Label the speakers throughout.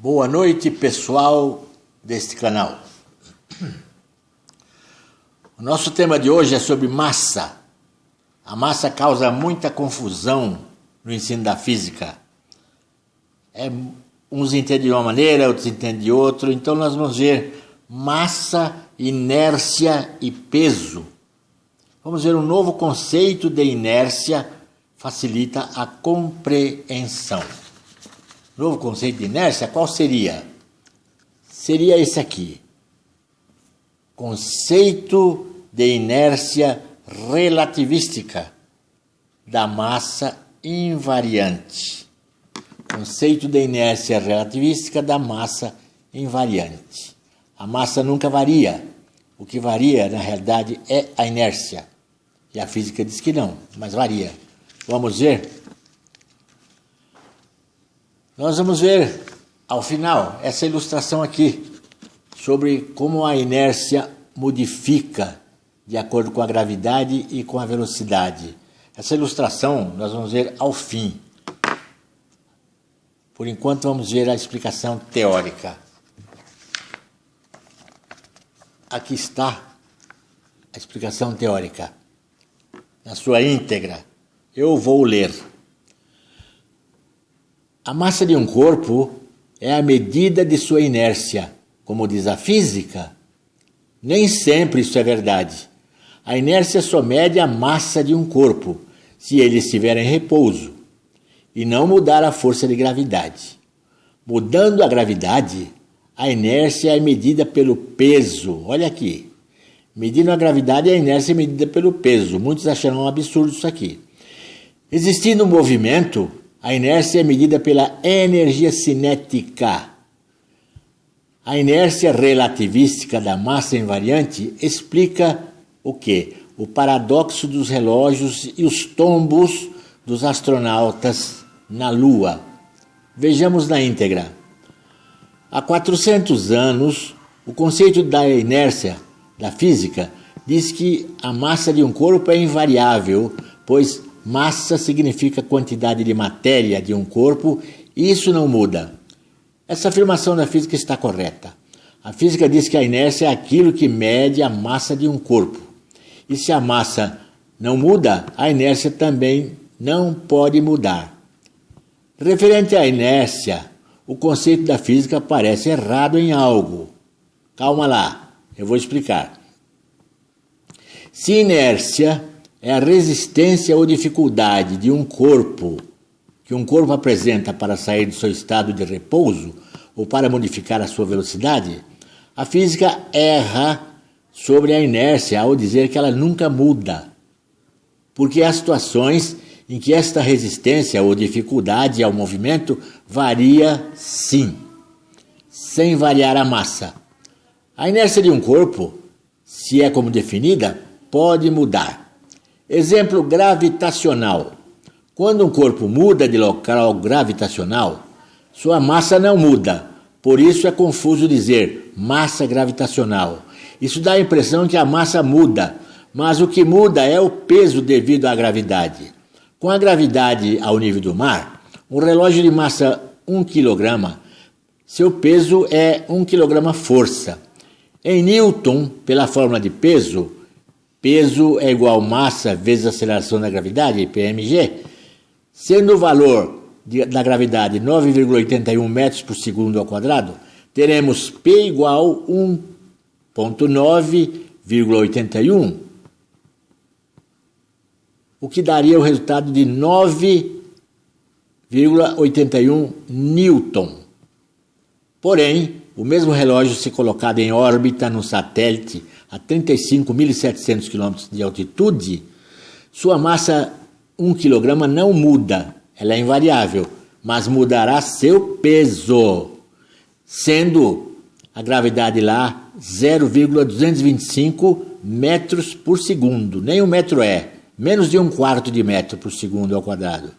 Speaker 1: Boa noite, pessoal deste canal. O nosso tema de hoje é sobre massa. A massa causa muita confusão no ensino da física. Uns entendem de uma maneira, outros entendem de outra. Então nós vamos ver massa, inércia e peso. Vamos ver um novo conceito de inércia, facilita a compreensão. Novo conceito de inércia, qual seria? Seria esse aqui. Conceito de inércia relativística da massa invariante. Conceito de inércia relativística da massa invariante. A massa nunca varia. O que varia, na realidade, é a inércia. E a física diz que não, mas varia. Vamos ver? Nós vamos ver, ao final, essa ilustração aqui, sobre como a inércia modifica de acordo com a gravidade e com a velocidade. Essa ilustração nós vamos ver ao fim. Por enquanto vamos ver a explicação teórica. Aqui está a explicação teórica, na sua íntegra. Eu vou ler. A massa de um corpo é a medida de sua inércia, como diz a física. Nem sempre isso é verdade. A inércia só mede a massa de um corpo, se ele estiver em repouso, e não mudar a força de gravidade. Mudando a gravidade, a inércia é medida pelo peso. Olha aqui. Medindo a gravidade, a inércia é medida pelo peso. Muitos acharão um absurdo isso aqui. Existindo um movimento, a inércia é medida pela energia cinética. A inércia relativística da massa invariante explica o quê? O paradoxo dos relógios e os tombos dos astronautas na Lua. Vejamos na íntegra. Há 400 anos, o conceito da inércia da física diz que a massa de um corpo é invariável, pois massa significa quantidade de matéria de um corpo e isso não muda. Essa afirmação da física está correta. A física diz que a inércia é aquilo que mede a massa de um corpo. E se a massa não muda, a inércia também não pode mudar. Referente à inércia, o conceito da física parece errado em algo. Calma lá, eu vou explicar. Se inércia é a resistência ou dificuldade de um corpo, que um corpo apresenta para sair do seu estado de repouso ou para modificar a sua velocidade, a física erra sobre a inércia ao dizer que ela nunca muda, porque há situações em que esta resistência ou dificuldade ao movimento varia sim, sem variar a massa. A inércia de um corpo, se é como definida, pode mudar. Exemplo gravitacional. Quando um corpo muda de local gravitacional, sua massa não muda. Por isso é confuso dizer massa gravitacional. Isso dá a impressão que a massa muda, mas o que muda é o peso devido à gravidade. Com a gravidade ao nível do mar, um relógio de massa 1 kg, seu peso é 1 kg força. Em Newton, pela fórmula de peso é igual massa vezes aceleração da gravidade, PMG, sendo o valor da gravidade 9,81 metros por segundo ao quadrado, teremos P igual 1,9,81, o que daria o resultado de 9,81 Newton. Porém, o mesmo relógio, se colocado em órbita num satélite a 35.700 km de altitude, sua massa 1 kg não muda, ela é invariável, mas mudará seu peso, sendo a gravidade lá 0,225 metros por segundo, nem um metro menos de 1/4 de metro por segundo ao quadrado.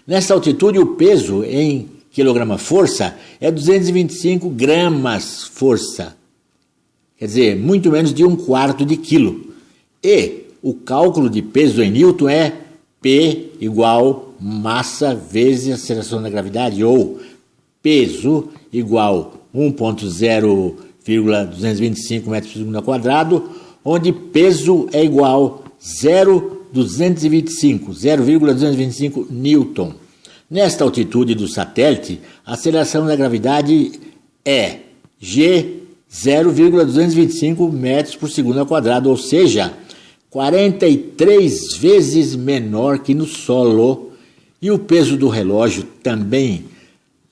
Speaker 1: Nessa altitude, o peso em quilograma-força é 225 gramas força. Quer dizer, muito menos de 1/4 de quilo. E o cálculo de peso em Newton é P igual massa vezes aceleração da gravidade, ou peso igual 1.0,225 metros por segundo ao quadrado, onde peso é igual 0,225 Newton. Nesta altitude do satélite, a aceleração da gravidade é G 0,225 metros por segundo ao quadrado, ou seja, 43 vezes menor que no solo, e o peso do relógio também,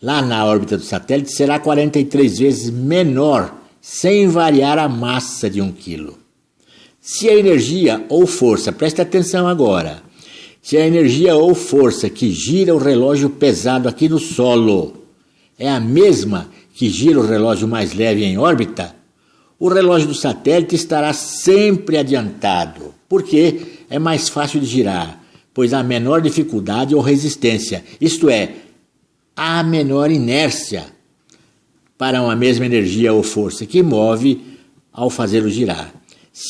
Speaker 1: lá na órbita do satélite, será 43 vezes menor, sem variar a massa de 1 quilo. Se a energia ou força, preste atenção agora, se a energia ou força que gira o relógio pesado aqui no solo é a mesma que gira o relógio mais leve em órbita, o relógio do satélite estará sempre adiantado, porque é mais fácil de girar, pois há menor dificuldade ou resistência, isto é, há menor inércia para uma mesma energia ou força que move ao fazê-lo girar.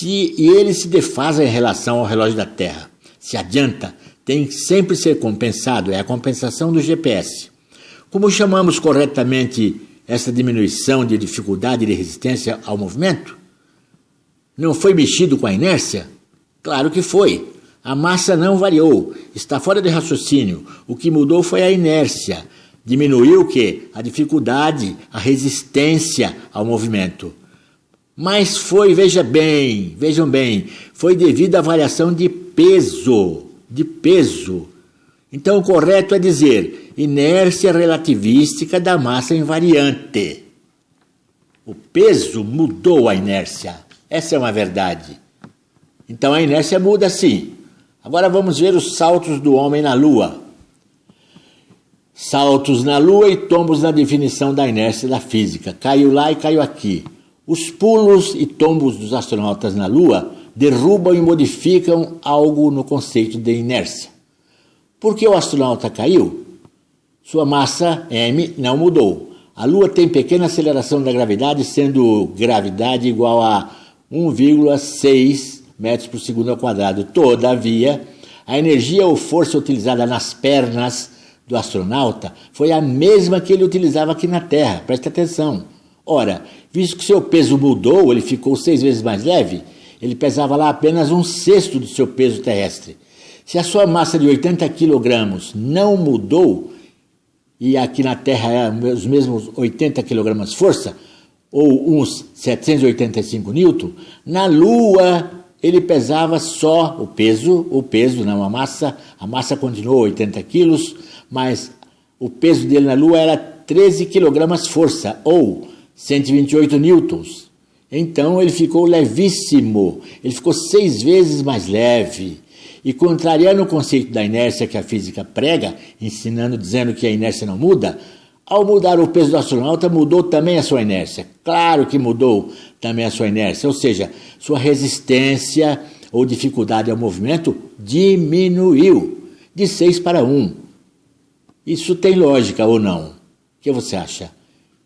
Speaker 1: E ele se defasa em relação ao relógio da Terra, se adianta, tem que sempre ser compensado, é a compensação do GPS. Como chamamos corretamente essa diminuição de dificuldade e de resistência ao movimento? Não foi mexido com a inércia? Claro que foi. A massa não variou, está fora de raciocínio. O que mudou foi a inércia. Diminuiu o quê? A dificuldade, a resistência ao movimento. Mas foi, vejam bem, foi devido à variação de peso. Então o correto é dizer inércia relativística da massa invariante. O peso mudou a inércia. Essa é uma verdade. Então a inércia muda sim. Agora vamos ver os saltos do homem na Lua. Saltos na Lua e tombos na definição da inércia da física. Caiu lá e caiu aqui. Os pulos e tombos dos astronautas na Lua derrubam e modificam algo no conceito de inércia. Por que o astronauta caiu? Sua massa, m, não mudou. A Lua tem pequena aceleração da gravidade, sendo gravidade igual a 1,6 metros por segundo ao quadrado. Todavia, a energia ou força utilizada nas pernas do astronauta foi a mesma que ele utilizava aqui na Terra. Preste atenção. Ora, visto que seu peso mudou, ele ficou 6 vezes mais leve, ele pesava lá apenas 1/6 do seu peso terrestre. Se a sua massa de 80 kg não mudou, e aqui na Terra é os mesmos 80 kg força, ou uns 785 Newton, na Lua ele pesava só o peso, não a massa continuou 80 quilos, mas o peso dele na Lua era 13 kg força, ou 128 newtons. Então ele ficou levíssimo, ele ficou 6 vezes mais leve. E contrariando o conceito da inércia que a física prega, dizendo que a inércia não muda, ao mudar o peso do astronauta, mudou também a sua inércia. Claro que mudou também a sua inércia, ou seja, sua resistência ou dificuldade ao movimento diminuiu de 6 para 1. Isso tem lógica ou não? O que você acha?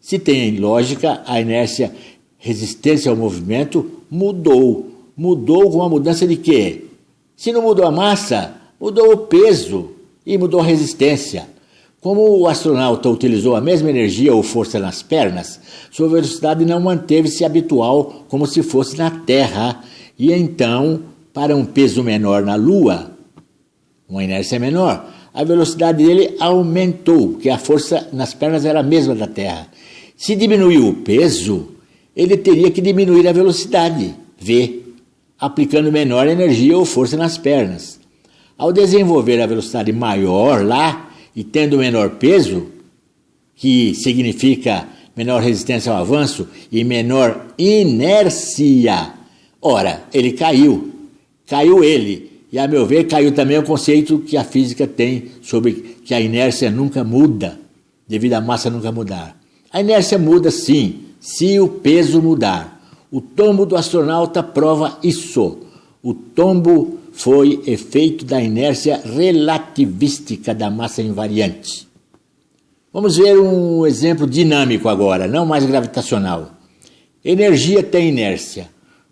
Speaker 1: Se tem lógica, a inércia, resistência ao movimento, mudou. Mudou com a mudança de quê? Se não mudou a massa, mudou o peso e mudou a resistência. Como o astronauta utilizou a mesma energia ou força nas pernas, sua velocidade não manteve-se habitual como se fosse na Terra. E então, para um peso menor na Lua, uma inércia menor, a velocidade dele aumentou, porque a força nas pernas era a mesma da Terra. Se diminuiu o peso, ele teria que diminuir a velocidade, v, aplicando menor energia ou força nas pernas. Ao desenvolver a velocidade maior lá e tendo menor peso, que significa menor resistência ao avanço e menor inércia, ora, ele caiu. Caiu ele. E, a meu ver, caiu também o conceito que a física tem sobre que a inércia nunca muda, devido à massa nunca mudar. A inércia muda sim, se o peso mudar. O tombo do astronauta prova isso. O tombo foi efeito da inércia relativística da massa invariante. Vamos ver um exemplo dinâmico agora, não mais gravitacional. Energia tem inércia.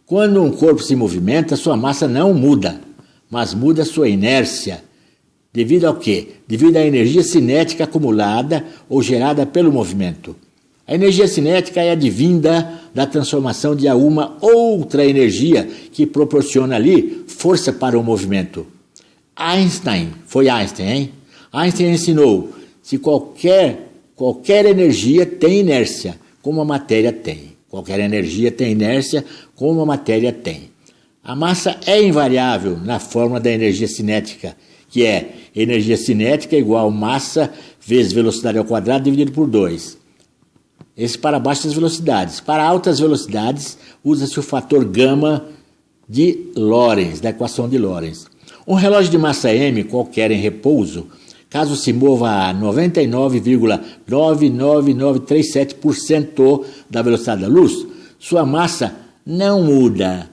Speaker 1: Quando um corpo se movimenta, sua massa não muda, mas muda sua inércia. Devido ao quê? Devido à energia cinética acumulada ou gerada pelo movimento. A energia cinética é advinda da transformação de uma outra energia que proporciona ali força para o movimento. Foi Einstein, hein? Einstein ensinou, se qualquer energia tem inércia, como a matéria tem. Qualquer energia tem inércia, como a matéria tem. A massa é invariável na fórmula da energia cinética, que é energia cinética igual massa vezes velocidade ao quadrado dividido por 2. Esse para baixas velocidades. Para altas velocidades, usa-se o fator gama de Lorentz, da equação de Lorentz. Um relógio de massa m, qualquer em repouso, caso se mova a 99,99937% da velocidade da luz, sua massa não muda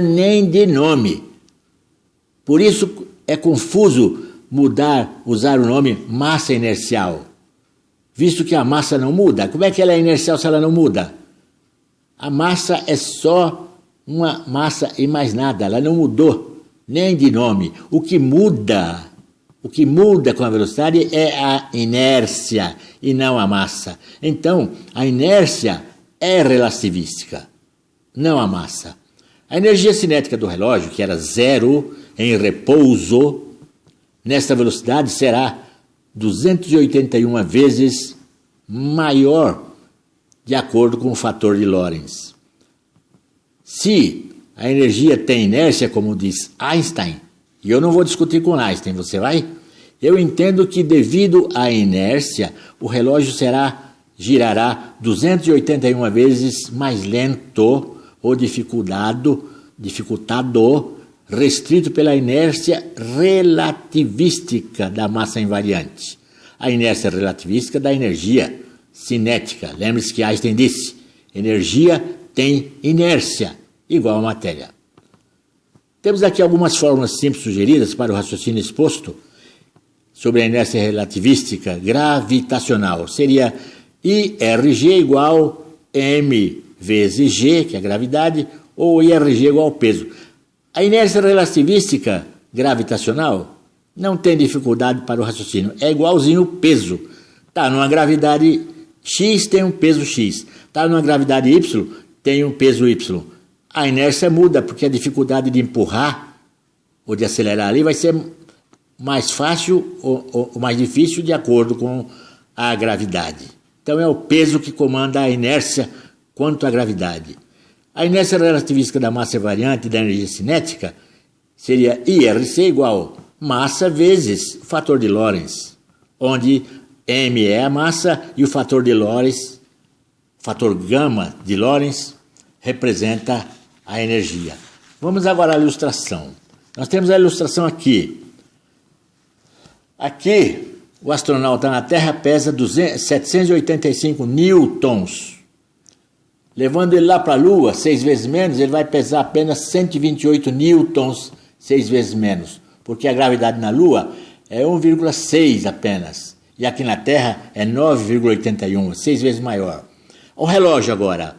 Speaker 1: nem de nome. Por isso é confuso usar o nome massa inercial, visto que a massa não muda. Como é que ela é inercial se ela não muda? A massa é só uma massa e mais nada, ela não mudou nem de nome. O que muda com a velocidade é a inércia e não a massa. Então, a inércia é relativística, não a massa. A energia cinética do relógio, que era 0 em repouso, nesta velocidade será 281 vezes maior, de acordo com o fator de Lorentz. Se a energia tem inércia, como diz Einstein, e eu não vou discutir com Einstein, você vai? Eu entendo que devido à inércia, o relógio girará 281 vezes mais lento ou dificultado, restrito pela inércia relativística da massa invariante. A inércia relativística da energia cinética. Lembre-se que Einstein disse, energia tem inércia, igual a matéria. Temos aqui algumas fórmulas simples sugeridas para o raciocínio exposto sobre a inércia relativística gravitacional. Seria IRG igual M vezes G, que é a gravidade, ou IRG igual ao peso. A inércia relativística gravitacional não tem dificuldade para o raciocínio, é igualzinho o peso. Está numa gravidade X, tem um peso X. Está numa gravidade Y, tem um peso Y. A inércia muda, porque a dificuldade de empurrar ou de acelerar ali vai ser mais fácil ou mais difícil de acordo com a gravidade. Então é o peso que comanda a inércia quanto à gravidade. A inércia relativística da massa invariante e da energia cinética seria IRC igual massa vezes o fator de Lorentz, onde M é a massa e o fator de Lorentz, fator gama de Lorentz, representa a energia. Vamos agora à ilustração. Nós temos a ilustração aqui. Aqui, o astronauta na Terra pesa 785 newtons. Levando ele lá para a Lua, 6 vezes menos, ele vai pesar apenas 128 newtons, 6 vezes menos. Porque a gravidade na Lua é 1,6 apenas. E aqui na Terra é 9,81, 6 vezes maior. O relógio agora.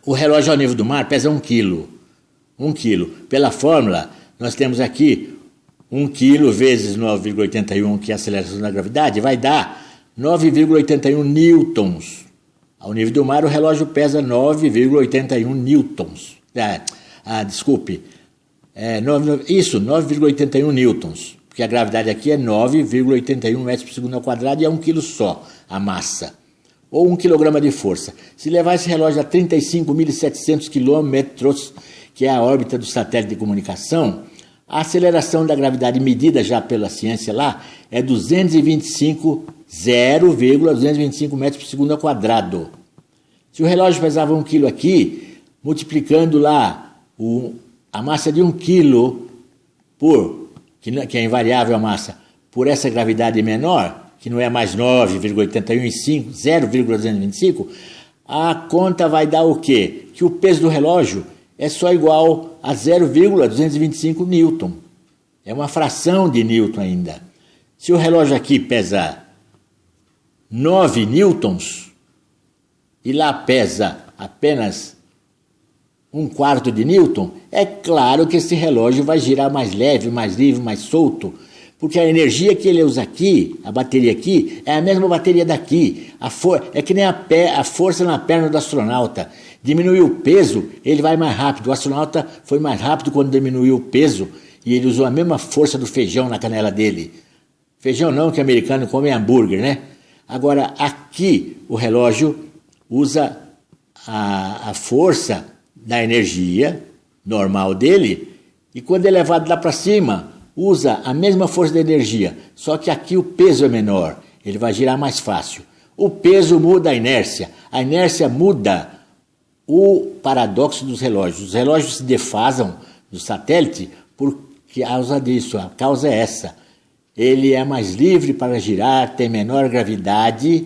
Speaker 1: O relógio ao nível do mar pesa 1 quilo. 1 quilo. Pela fórmula, nós temos aqui 1 quilo vezes 9,81, que é a aceleração da gravidade, vai dar 9,81 newtons. Ao nível do mar, o relógio pesa 9,81 newtons. Desculpe. 9,81 newtons. Porque a gravidade aqui é 9,81 metros por segundo ao quadrado e é 1 quilo só a massa. Ou 1 quilograma de força. Se levar esse relógio a 35.700 quilômetros, que é a órbita do satélite de comunicação, a aceleração da gravidade medida já pela ciência lá é 0,225 metros por segundo ao quadrado. Se o relógio pesava 1 quilo aqui, multiplicando lá a massa de 1 quilo que é invariável a massa, por essa gravidade menor, que não é mais 9,81 e 0,225, a conta vai dar o quê? Que o peso do relógio é só igual a 0,225 newton. É uma fração de newton ainda. Se o relógio aqui pesa 9 newtons e lá pesa apenas 1/4 de newton, é claro que esse relógio vai girar mais leve, mais livre, mais solto, Porque a energia que ele usa aqui, a bateria aqui, é a mesma bateria daqui. É que nem a força na perna do astronauta. Diminuiu o peso, ele vai mais rápido. O astronauta foi mais rápido quando diminuiu o peso e ele usou a mesma força do feijão na canela dele. Feijão não, que o americano come hambúrguer, né? Agora, aqui, o relógio usa a força da energia normal dele e quando é levado lá para cima, usa a mesma força da energia, só que aqui o peso é menor, ele vai girar mais fácil. O peso muda a inércia muda o paradoxo dos relógios. Os relógios se defasam do satélite por causa disso, a causa é essa. Ele é mais livre para girar, tem menor gravidade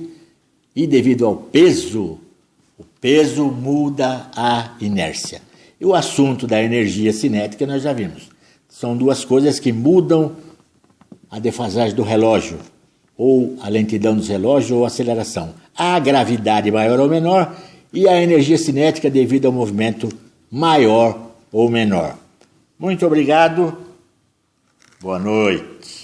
Speaker 1: e devido ao peso, o peso muda a inércia. E o assunto da energia cinética nós já vimos. São duas coisas que mudam a defasagem do relógio, ou a lentidão dos relógios, ou a aceleração. A gravidade maior ou menor e a energia cinética devido ao movimento maior ou menor. Muito obrigado. Boa noite.